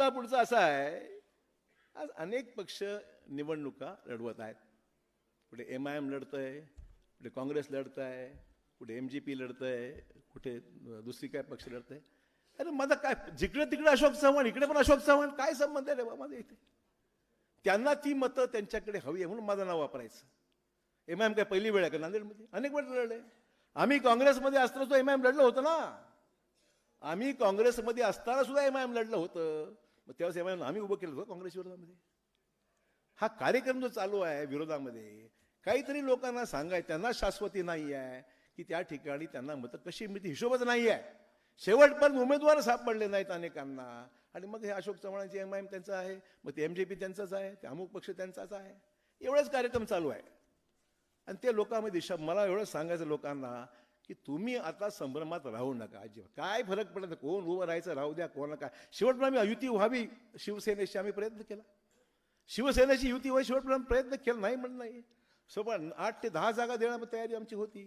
पुढचा असा आहे, आज अनेक पक्ष निवडणुका लढवत आहेत. कुठे MIM लढतंय, कुठे काँग्रेस लढतंय, कुठे MGP लढतंय, कुठे दुसरी काय पक्ष लढतंय. अरे माझा काय जिकडे तिकडे अशोक चव्हाण, इकडे पण अशोक चव्हाण, काय संबंध आहे रे बाबा माझ्या इथे. त्यांना ती मतं त्यांच्याकडे हवी आहे म्हणून माझं नाव वापरायचं. MIM काय पहिली वेळ आहे का नांदेडमध्ये? अनेक वेळ लढले. आम्ही काँग्रेसमध्ये असताना सुद्धा MIM लढलं होतं ना. आम्ही काँग्रेसमध्ये असताना सुद्धा MIM लढलं होतं. मग त्यावेळेस MIM आम्ही उभं केलं होतं काँग्रेस विरोधामध्ये. हा कार्यक्रम जो चालू आहे विरोधामध्ये, काहीतरी लोकांना सांगाय, त्यांना शाश्वती नाही आहे की त्या ठिकाणी त्यांना मतं कशी मिळते, हिशोबच नाही आहे. शेवटपर्यंत उमेदवार सापडले नाहीत अनेकांना. आणि मग हे अशोक चव्हाणांचे MIM त्यांचं आहे, मग ते MGP त्यांचाच आहे, ते अमुक पक्ष त्यांचाच आहे. एवढाच कार्यक्रम चालू आहे. आणि ते लोकांमध्ये मला एवढं सांगायचं लोकांना की तुम्ही आता संभ्रमात राहू नका. अजिबात काय फरक पडत नाही, कोण उभं राहायचं राहू द्या, कोणा काय. शेवटपर्यंत आम्ही युती व्हावी शिवसेनेशी आम्ही प्रयत्न केला. शिवसेनेची युती व्हावी शेवटपर्यंत प्रयत्न केला, नाही म्हणत नाही. सोबत 8 ते 10 जागा देण्याची तयारी आमची होती.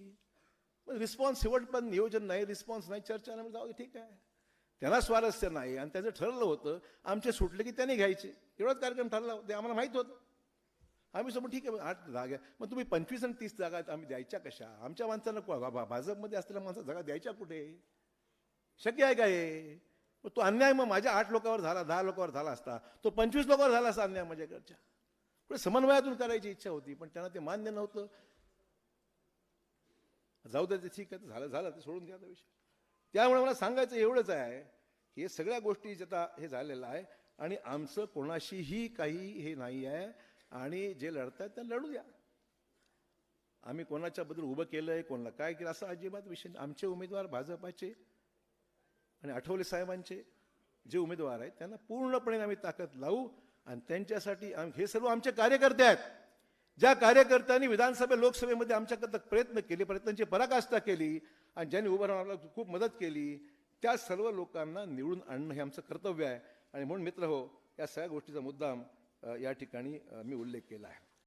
पण रिस्पॉन्स शेवटपर्यंत नियोजन नाही, रिस्पॉन्स नाही, चर्चा नाही. जाऊ दे ठीक आहे, त्यांना स्वारस्य नाही. आणि त्याचं ठरलं होतं आमचे सुटले की त्यांनी घ्यायचे, एवढाच कार्यक्रम ठरला होता. ते आम्हाला माहीत होतं. आम्ही समोर ठीक आहे 8 जागा, मग तुम्ही 25 आणि 30 जागा आम्ही द्यायच्या कशा? आमच्या माणसांना भाजपमध्ये असलेल्या माणसाला जागा द्यायच्या कुठे? शक्य आहे का हे? तो अन्याय मग माझ्या 8 लोकांवर झाला, 10 लोकांवर झाला असता, तो 25 लोकांवर झाला असता अन्याय माझ्याकडच्या. पुढे समन्वयातून करायची इच्छा होती, पण त्यांना ते मान्य नव्हतं. जाऊ द्या, ते ठीक आहे, झालं ते सोडून द्या विषय. त्यामुळे मला सांगायचं एवढंच आहे, हे सगळ्या गोष्टी आता हे झालेलं आहे आणि आमचं कोणाशीही काही हे नाही आहे. आणि जे लढतात त्यांना लढू द्या. आम्ही कोणाच्याबद्दल उभं केलंय, कोणाला काय केलं असं अजिबात विषय. आमचे उमेदवार भाजपाचे आणि आठवले साहेबांचे जे उमेदवार आहेत त्यांना पूर्णपणे आम्ही ताकद लावू. आणि त्यांच्यासाठी हे सर्व आमचे कार्यकर्ते आहेत. ज्या कार्यकर्त्यांनी विधानसभा लोकसभेमध्ये आमच्याकडे प्रयत्न केले, प्रयत्नांची पराकाष्ठा केली आणि ज्यांनी उभं राहून आम्हाला खूप मदत केली, त्या सर्व लोकांना निवडून आणणं हे आमचं कर्तव्य आहे. आणि म्हणून मित्र हो, या सगळ्या गोष्टीचा मुद्दाम या ठिकाणी मी उल्लेख केला आहे.